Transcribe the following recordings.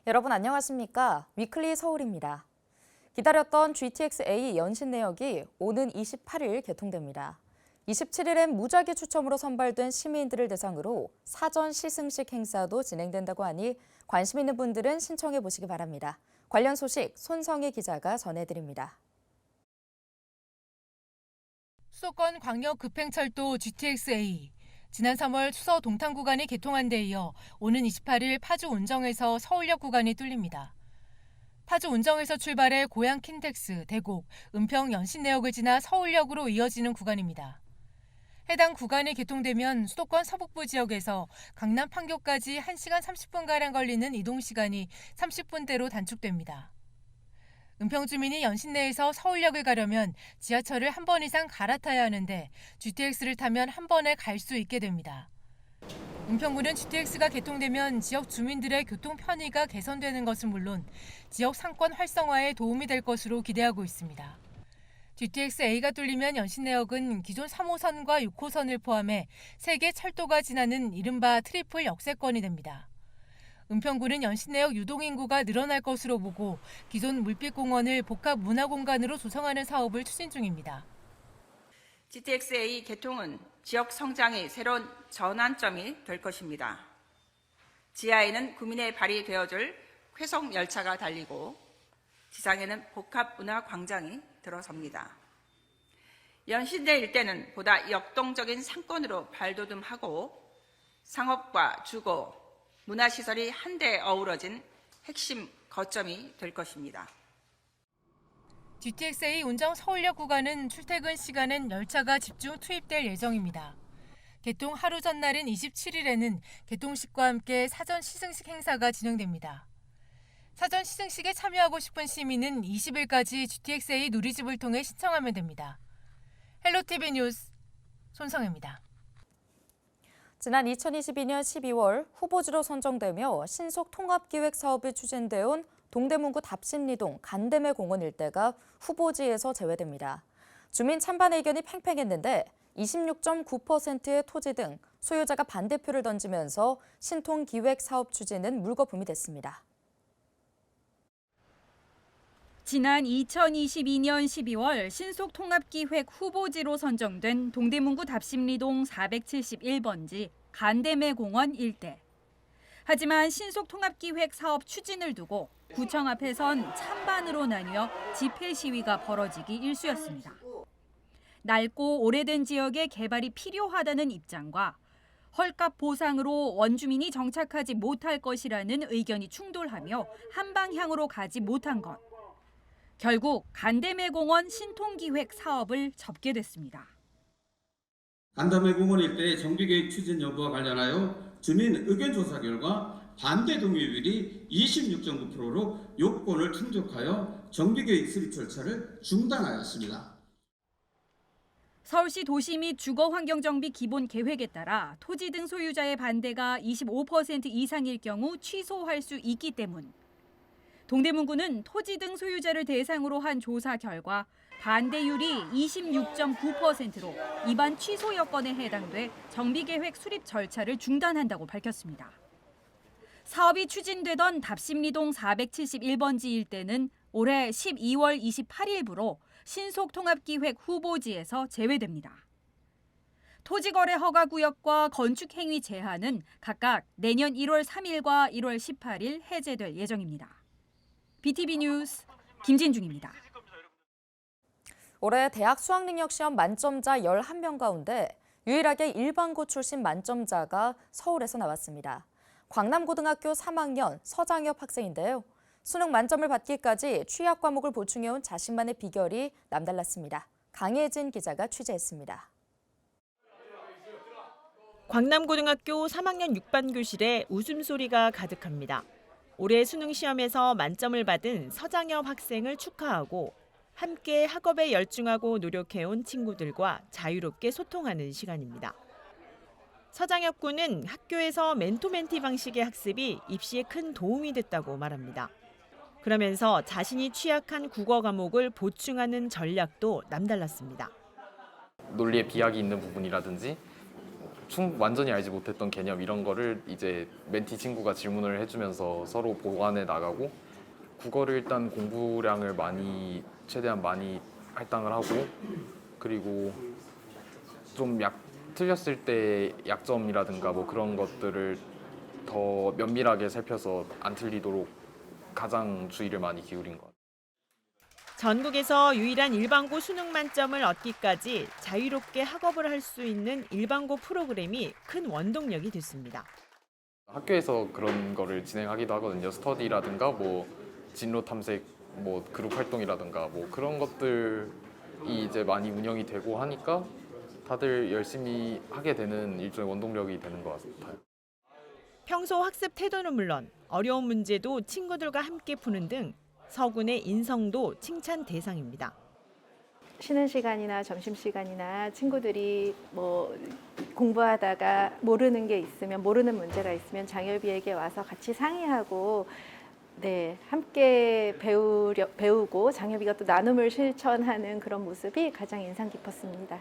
여러분 안녕하십니까? 위클리 서울입니다. 기다렸던 GTX-A 연신 내역이 오는 28일 개통됩니다. 27일엔 무작위 추첨으로 선발된 시민들을 대상으로 사전 시승식 행사도 진행된다고 하니 관심 있는 분들은 신청해 보시기 바랍니다. 관련 소식 손성희 기자가 전해드립니다. 수도권 광역급행철도 GTX-A. 지난 3월 수서 동탄 구간이 개통한 데 이어 오는 28일 파주 운정에서 서울역 구간이 뚫립니다. 파주 운정에서 출발해 고양 킨텍스, 대곡, 은평 연신내역을 지나 서울역으로 이어지는 구간입니다. 해당 구간이 개통되면 수도권 서북부 지역에서 강남 판교까지 1시간 30분가량 걸리는 이동시간이 30분대로 단축됩니다. 은평 주민이 연신내에서 서울역을 가려면 지하철을 한 번 이상 갈아타야 하는데 GTX를 타면 한 번에 갈 수 있게 됩니다. 은평구는 GTX가 개통되면 지역 주민들의 교통 편의가 개선되는 것은 물론 지역 상권 활성화에 도움이 될 것으로 기대하고 있습니다. GTX-A가 뚫리면 연신내역은 기존 3호선과 6호선을 포함해 3개 철도가 지나는 이른바 트리플 역세권이 됩니다. 은평구는 연신내역 유동인구가 늘어날 것으로 보고 기존 물빛공원을 복합 문화공간으로 조성하는 사업을 추진 중입니다. GTX-A 개통은 지역 성장의 새로운 전환점이 될 것입니다. 지하에는 구민의 발이 되어줄 회속 열차가 달리고 지상에는 복합 문화광장이 들어섭니다. 연신내 일대는 보다 역동적인 상권으로 발돋움하고 상업과 주거, 문화시설이 한데 어우러진 핵심 거점이 될 것입니다. GTX-A 운정 서울역 구간은 출퇴근 시간엔 열차가 집중 투입될 예정입니다. 개통 하루 전날인 27일에는 개통식과 함께 사전 시승식 행사가 진행됩니다. 사전 시승식에 참여하고 싶은 시민은 20일까지 GTX-A 누리집을 통해 신청하면 됩니다. 헬로티비 뉴스 손성혜입니다. 지난 2022년 12월 후보지로 선정되며 신속 통합기획 사업이 추진돼 온 동대문구 답심리동 간대매 공원 일대가 후보지에서 제외됩니다. 주민 찬반 의견이 팽팽했는데 26.9%의 토지 등 소유자가 반대표를 던지면서 신통기획 사업 추진은 물거품이 됐습니다. 지난 2022년 12월 신속통합기획 후보지로 선정된 동대문구 답심리동 471번지 간대매 공원 일대. 하지만 신속통합기획 사업 추진을 두고 구청 앞에선 찬반으로 나뉘어 집회 시위가 벌어지기 일쑤였습니다. 낡고 오래된 지역에 개발이 필요하다는 입장과 헐값 보상으로 원주민이 정착하지 못할 것이라는 의견이 충돌하며 한 방향으로 가지 못한 것. 결국 간대매 공원 신통기획 사업을 접게 됐습니다. 간담회 공원 일대의 정비계획 추진 여부와 관련하여 주민 의견조사 결과 반대 동의율이 26.9%로 요건을 충족하여 정비계획 수립 절차를 중단하였습니다. 서울시 도시 및 주거환경정비 기본계획에 따라 토지 등 소유자의 반대가 25% 이상일 경우 취소할 수 있기 때문. 동대문구는 토지 등 소유자를 대상으로 한 조사 결과 반대율이 26.9%로 이반 취소 여건에 해당돼 정비계획 수립 절차를 중단한다고 밝혔습니다. 사업이 추진되던 답심리동 471번지 일대는 올해 12월 28일부로 신속통합기획 후보지에서 제외됩니다. 토지거래 허가구역과 건축행위 제한은 각각 내년 1월 3일과 1월 18일 해제될 예정입니다. BTV 뉴스 김진중입니다. 올해 대학 수학능력시험 만점자 11명 가운데 유일하게 일반고 출신 만점자가 서울에서 나왔습니다. 광남고등학교 3학년 서장엽 학생인데요. 수능 만점을 받기까지 취약 과목을 보충해온 자신만의 비결이 남달랐습니다. 강혜진 기자가 취재했습니다. 광남고등학교 3학년 6반 교실에 웃음소리가 가득합니다. 올해 수능 시험에서 만점을 받은 서장엽 학생을 축하하고 함께 학업에 열중하고 노력해온 친구들과 자유롭게 소통하는 시간입니다. 서장엽 군은 학교에서 멘토멘티 방식의 학습이 입시에 큰 도움이 됐다고 말합니다. 그러면서 자신이 취약한 국어 과목을 보충하는 전략도 남달랐습니다. 논리에 비약이 있는 부분이라든지 완전히 알지 못했던 개념 이런 거를 이제 멘티 친구가 질문을 해주면서 서로 보완해 나가고 국어를 일단 공부량을 최대한 많이 할당을 하고 그리고 좀 틀렸을 때 약점이라든가 뭐 그런 것들을 더 면밀하게 살펴서 안 틀리도록 가장 주의를 많이 기울인 것 같아요. 전국에서 유일한 일반고 수능 만점을 얻기까지 자유롭게 학업을 할 수 있는 일반고 프로그램이 큰 원동력이 됐습니다. 학교에서 그런 거를 진행하기도 하거든요. 스터디라든가 뭐 진로 탐색, 뭐 그룹 활동이라든가 뭐 그런 것들이 이제 많이 운영이 되고 하니까 다들 열심히 하게 되는 일종의 원동력이 되는 것 같아요. 평소 학습 태도는 물론 어려운 문제도 친구들과 함께 푸는 등 서군의 인성도 칭찬 대상입니다. 쉬는 시간이나 점심시간이나 친구들이 뭐 공부하다가 모르는 게 있으면 모르는 문제가 있으면 장엽이에게 와서 같이 상의하고 함께 배우고 장엽이가 또 나눔을 실천하는 그런 모습이 가장 인상 깊었습니다.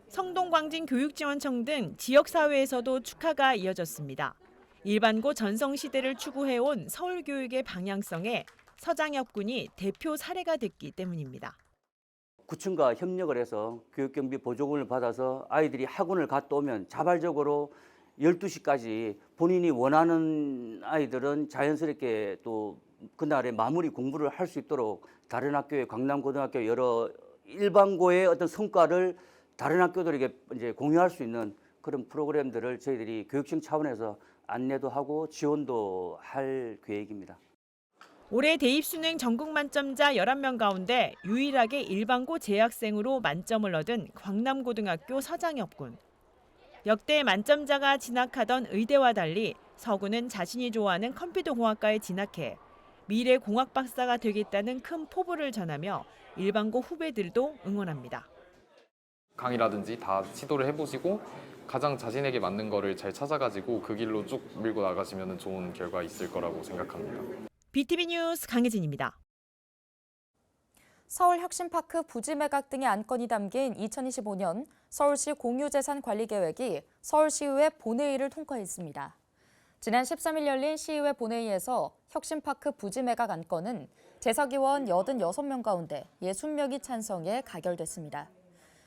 성동광진교육지원청 등 지역사회에서도 축하가 이어졌습니다. 일반고 전성시대를 추구해온 서울교육의 방향성에 서장엽 군이 대표 사례가 됐기 때문입니다. 구청과 협력을 해서 교육경비 보조금을 받아서 아이들이 학원을 갔다 오면 자발적으로 12시까지 본인이 원하는 아이들은 자연스럽게 또 그날에 마무리 공부를 할 수 있도록 다른 학교의 강남고등학교 여러 일반고의 어떤 성과를 다른 학교들에게 이제 공유할 수 있는 그런 프로그램들을 저희들이 교육청 차원에서 안내도 하고 지원도 할 계획입니다. 올해 대입수능 전국 만점자 11명 가운데 유일하게 일반고 재학생으로 만점을 얻은 광남고등학교 서장엽 군. 역대 만점자가 진학하던 의대와 달리 서군은 자신이 좋아하는 컴퓨터공학과에 진학해 미래 공학 박사가 되겠다는 큰 포부를 전하며 일반고 후배들도 응원합니다. 강의라든지 다 시도를 해보시고 가장 자신에게 맞는 거를 잘 찾아가지고 그 길로 쭉 밀고 나가시면 좋은 결과 있을 거라고 생각합니다. BTV 뉴스 강혜진입니다. 서울혁신파크 부지 매각 등의 안건이 담긴 2025년 서울시 공유재산관리계획이 서울시의회 본회의를 통과했습니다. 지난 13일 열린 시의회 본회의에서 혁신파크 부지 매각 안건은 재석의원 86명 가운데 60명이 찬성해 가결됐습니다.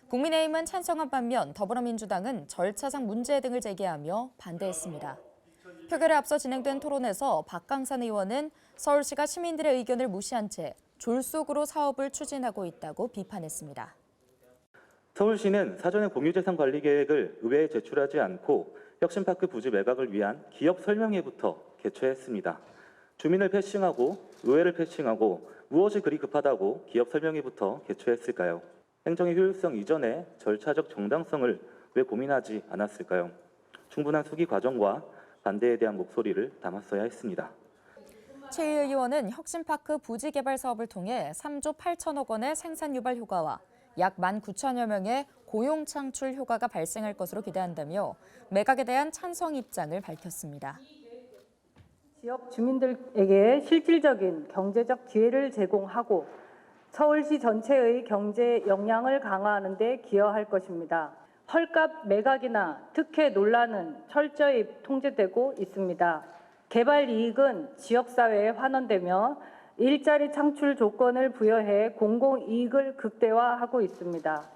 국민의힘은 찬성한 반면 더불어민주당은 절차상 문제 등을 제기하며 반대했습니다. 표결에 앞서 진행된 토론에서 박강산 의원은 서울시가 시민들의 의견을 무시한 채 졸속으로 사업을 추진하고 있다고 비판했습니다. 서울시는 사전에 공유재산관리 계획을 의회에 제출하지 않고 혁신파크 부지 매각을 위한 기업 설명회부터 개최했습니다. 주민을 패싱하고 의회를 패싱하고 무엇이 그리 급하다고 기업 설명회부터 개최했을까요? 행정의 효율성 이전에 절차적 정당성을 왜 고민하지 않았을까요? 충분한 수기 과정과 반대에 대한 목소리를 담았어야 했습니다. 최희 의원은 혁신파크 부지 개발 사업을 통해 3조 8천억 원의 생산 유발 효과와 약 19,000여 명의 고용 창출 효과가 발생할 것으로 기대한다며 매각에 대한 찬성 입장을 밝혔습니다. 지역 주민들에게 실질적인 경제적 기회를 제공하고 서울시 전체의 경제 역량을 강화하는 데 기여할 것입니다. 헐값 매각이나 특혜 논란은 철저히 통제되고 있습니다. 개발 이익은 지역사회에 환원되며 일자리 창출 조건을 부여해 공공이익을 극대화하고 있습니다.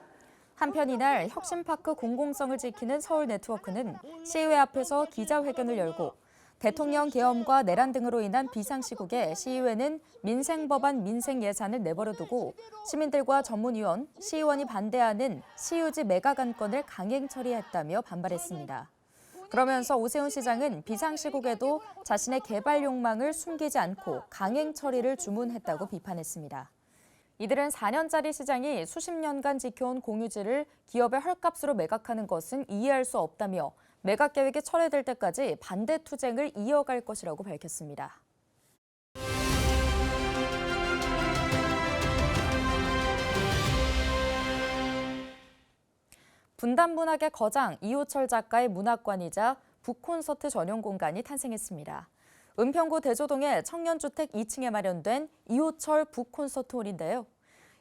한편 이날 혁신파크 공공성을 지키는 서울네트워크는 시의회 앞에서 기자회견을 열고 대통령 계엄과 내란 등으로 인한 비상시국에 시의회는 민생법안 민생예산을 내버려두고 시민들과 전문위원, 시의원이 반대하는 시유지 매각 안건을 강행 처리했다며 반발했습니다. 그러면서 오세훈 시장은 비상시국에도 자신의 개발 욕망을 숨기지 않고 강행 처리를 주문했다고 비판했습니다. 이들은 4년짜리 시장이 수십 년간 지켜온 공유지를 기업의 헐값으로 매각하는 것은 이해할 수 없다며 매각 계획이 철회될 때까지 반대 투쟁을 이어갈 것이라고 밝혔습니다. 분단문학의 거장 이호철 작가의 문학관이자 북콘서트 전용 공간이 탄생했습니다. 은평구 대조동의 청년주택 2층에 마련된 이호철 북콘서트홀인데요.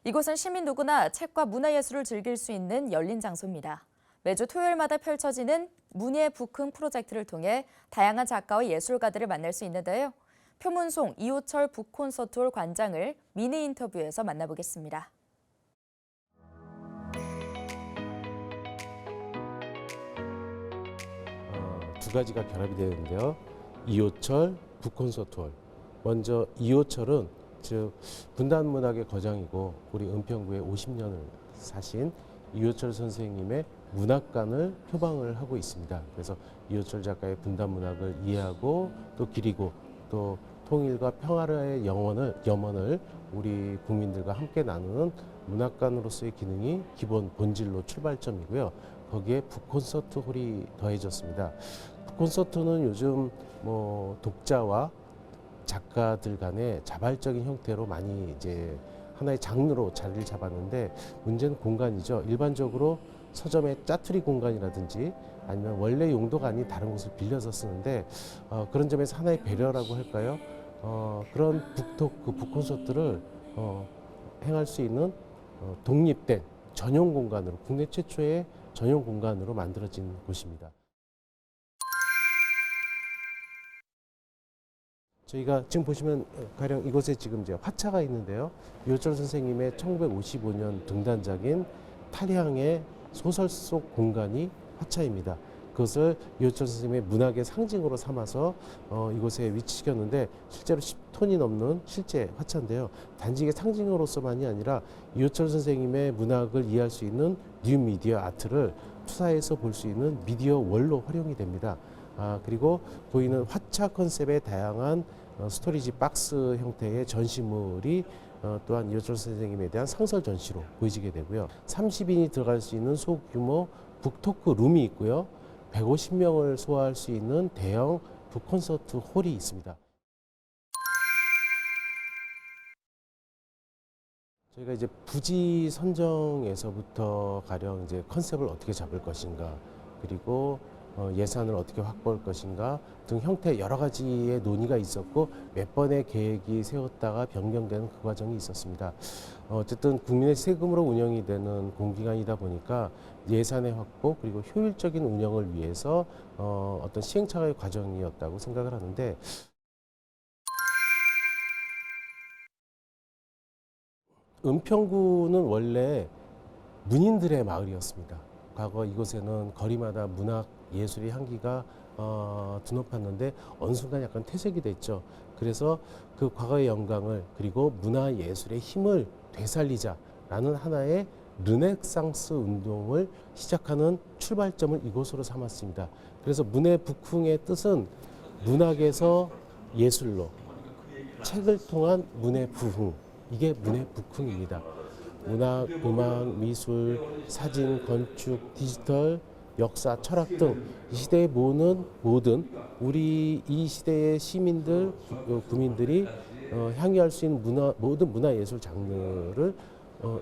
이곳은 시민 누구나 책과 문화예술을 즐길 수 있는 열린 장소입니다. 매주 토요일마다 펼쳐지는 문예 북흥 프로젝트를 통해 다양한 작가와 예술가들을 만날 수 있는데요. 표문송 이호철 북콘서트홀 관장을 미니 인터뷰에서 만나보겠습니다. 두 가지가 결합이 되는데요. 이호철 북콘서트홀. 먼저 이호철은 즉 분단문학의 거장이고 우리 은평구에 50년을 사신 이호철 선생님의 문학관을 표방을 하고 있습니다. 그래서 이호철 작가의 분단문학을 이해하고 또 기리고 또 통일과 평화의 염원을 우리 국민들과 함께 나누는 문학관으로서의 기능이 기본 본질로 출발점이고요. 거기에 북콘서트 홀이 더해졌습니다. 북콘서트는 요즘 독자와 작가들 간의 자발적인 형태로 많이 이제 하나의 장르로 자리를 잡았는데 문제는 공간이죠. 일반적으로 서점의 짜투리 공간이라든지 아니면 원래 용도가 아닌 다른 곳을 빌려서 쓰는데 그런 점에서 하나의 배려라고 할까요? 그런 북콘서트를 행할 수 있는 독립된 전용 공간으로 국내 최초의 전용 공간으로 만들어진 곳입니다. 저희가 지금 보시면 가령 이곳에 지금 이제 화차가 있는데요. 이호철 선생님의 1955년 등단작인 탈향의 소설 속 공간이 화차입니다. 그것을 이호철 선생님의 문학의 상징으로 삼아서 이곳에 위치시켰는데 실제로 10톤이 넘는 실제 화차인데요. 단지 이게 상징으로서만이 아니라 이호철 선생님의 문학을 이해할 수 있는 뉴 미디어 아트를 투사해서 볼 수 있는 미디어 월로 활용이 됩니다. 그리고 보이는 화차 컨셉의 다양한 스토리지 박스 형태의 전시물이 또한 이호철 선생님에 대한 상설 전시로 보여지게 되고요. 30인이 들어갈 수 있는 소규모 북토크 룸이 있고요. 150명을 소화할 수 있는 대형 북콘서트 홀이 있습니다. 저희가 이제 부지 선정에서부터 가령 이제 컨셉을 어떻게 잡을 것인가, 그리고 예산을 어떻게 확보할 것인가 등 형태 여러 가지의 논의가 있었고 몇 번의 계획이 세웠다가 변경되는 그 과정이 있었습니다. 어쨌든 국민의 세금으로 운영이 되는 공기관이다 보니까 예산의 확보 그리고 효율적인 운영을 위해서 어떤 시행착오의 과정이었다고 생각을 하는데 은평구는 원래 문인들의 마을이었습니다. 과거 이곳에는 거리마다 문학 예술의 향기가 드높았는데 어느 순간 약간 퇴색이 됐죠. 그래서 그 과거의 영광을 그리고 문화 예술의 힘을 되살리자라는 하나의 르네상스 운동을 시작하는 출발점을 이곳으로 삼았습니다. 그래서 문예 북흥의 뜻은 문학에서 예술로, 책을 통한 문예 부흥, 이게 문예 북흥입니다. 문학, 음악, 미술, 사진, 건축, 디지털, 역사, 철학 등 이 시대의 모든 우리 이 시대의 시민들, 국민들이 향유할 수 있는 모든 문화예술 장르를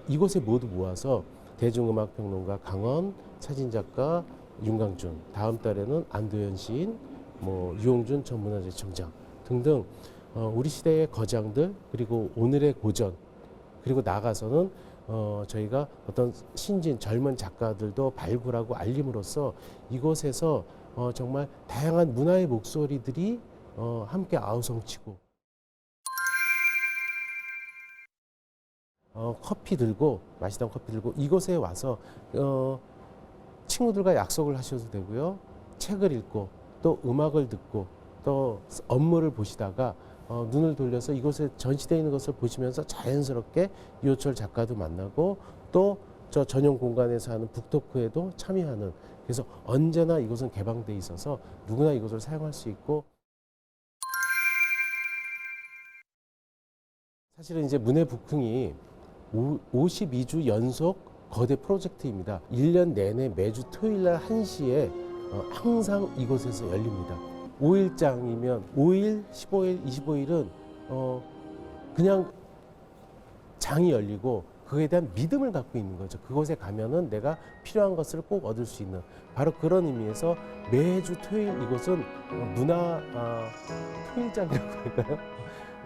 이곳에 모두 모아서 대중음악평론가 강원, 사진작가 윤강준, 다음 달에는 안도현 시인, 유홍준 전 문화재청장 등등 우리 시대의 거장들 그리고 오늘의 고전 그리고 나아가서는 저희가 어떤 신진 젊은 작가들도 발굴하고 알림으로써 이곳에서 정말 다양한 문화의 목소리들이 함께 아우성치고 마시던 커피 들고 이곳에 와서 친구들과 약속을 하셔도 되고요. 책을 읽고 또 음악을 듣고 또 업무를 보시다가 눈을 돌려서 이곳에 전시되어 있는 것을 보시면서 자연스럽게 이호철 작가도 만나고 또 저 전용 공간에서 하는 북토크에도 참여하는 그래서 언제나 이곳은 개방돼 있어서 누구나 이곳을 사용할 수 있고 사실은 이제 문예 북흥이 52주 연속 거대 프로젝트입니다. 1년 내내 매주 토요일 날 1시에 항상 이곳에서 열립니다. 5일장이면 5일, 15일, 25일은 그냥 장이 열리고 그에 대한 믿음을 갖고 있는 거죠. 그곳에 가면은 내가 필요한 것을 꼭 얻을 수 있는 바로 그런 의미에서 매주 토요일 이곳은 문화 토일장이라고 할까요?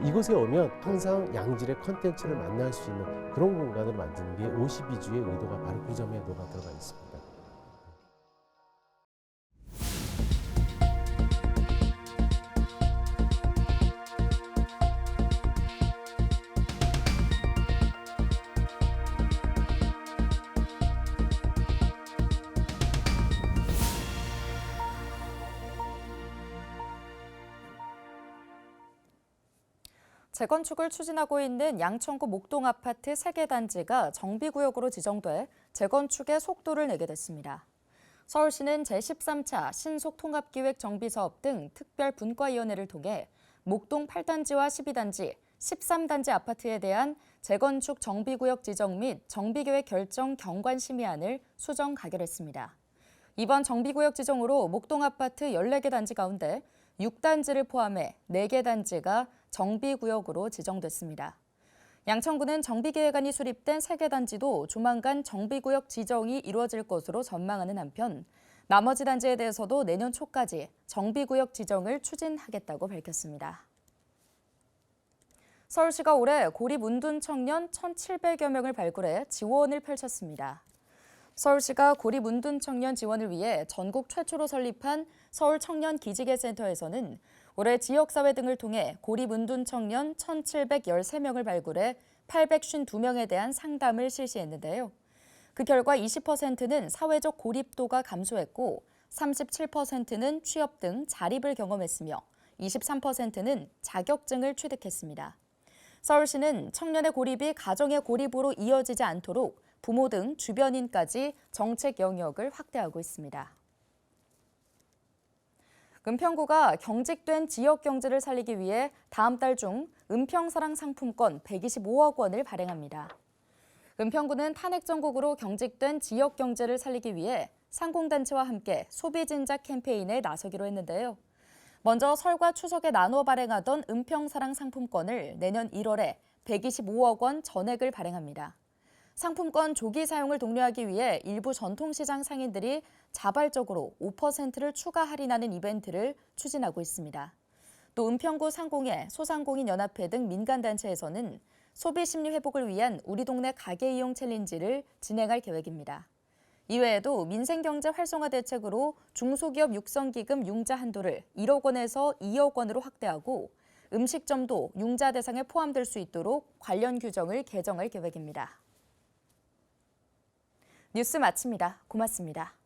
이곳에 오면 항상 양질의 컨텐츠를 만날 수 있는 그런 공간을 만드는 게 52주의 의도가 바로 그 점에 녹아 들어가 있습니다. 재건축을 추진하고 있는 양천구 목동 아파트 3개 단지가 정비구역으로 지정돼 재건축에 속도를 내게 됐습니다. 서울시는 제13차 신속통합기획 정비사업 등 특별분과위원회를 통해 목동 8단지와 12단지, 13단지 아파트에 대한 재건축 정비구역 지정 및 정비계획 결정 경관 심의안을 수정 가결했습니다. 이번 정비구역 지정으로 목동 아파트 14개 단지 가운데 6단지를 포함해 4개 단지가 정비구역으로 지정됐습니다. 양천구는 정비계획안이 수립된 3개 단지도 조만간 정비구역 지정이 이루어질 것으로 전망하는 한편 나머지 단지에 대해서도 내년 초까지 정비구역 지정을 추진하겠다고 밝혔습니다. 서울시가 올해 고립 운둔 청년 1,700여 명을 발굴해 지원을 펼쳤습니다. 서울시가 고립 운둔 청년 지원을 위해 전국 최초로 설립한 서울 청년 기지개센터에서는 올해 지역사회 등을 통해 고립 운둔 청년 1,713명을 발굴해 852명에 대한 상담을 실시했는데요. 그 결과 20%는 사회적 고립도가 감소했고 37%는 취업 등 자립을 경험했으며 23%는 자격증을 취득했습니다. 서울시는 청년의 고립이 가정의 고립으로 이어지지 않도록 부모 등 주변인까지 정책 영역을 확대하고 있습니다. 은평구가 경직된 지역 경제를 살리기 위해 다음 달 중 은평사랑 상품권 125억 원을 발행합니다. 은평구는 탄핵 정국으로 경직된 지역 경제를 살리기 위해 상공단체와 함께 소비 진작 캠페인에 나서기로 했는데요. 먼저 설과 추석에 나눠 발행하던 은평사랑 상품권을 내년 1월에 125억 원 전액을 발행합니다. 상품권 조기 사용을 독려하기 위해 일부 전통시장 상인들이 자발적으로 5%를 추가 할인하는 이벤트를 추진하고 있습니다. 또 은평구 상공회, 소상공인연합회 등 민간단체에서는 소비심리 회복을 위한 우리 동네 가게 이용 챌린지를 진행할 계획입니다. 이외에도 민생경제 활성화 대책으로 중소기업 육성기금 융자 한도를 1억 원에서 2억 원으로 확대하고 음식점도 융자 대상에 포함될 수 있도록 관련 규정을 개정할 계획입니다. 뉴스 마칩니다. 고맙습니다.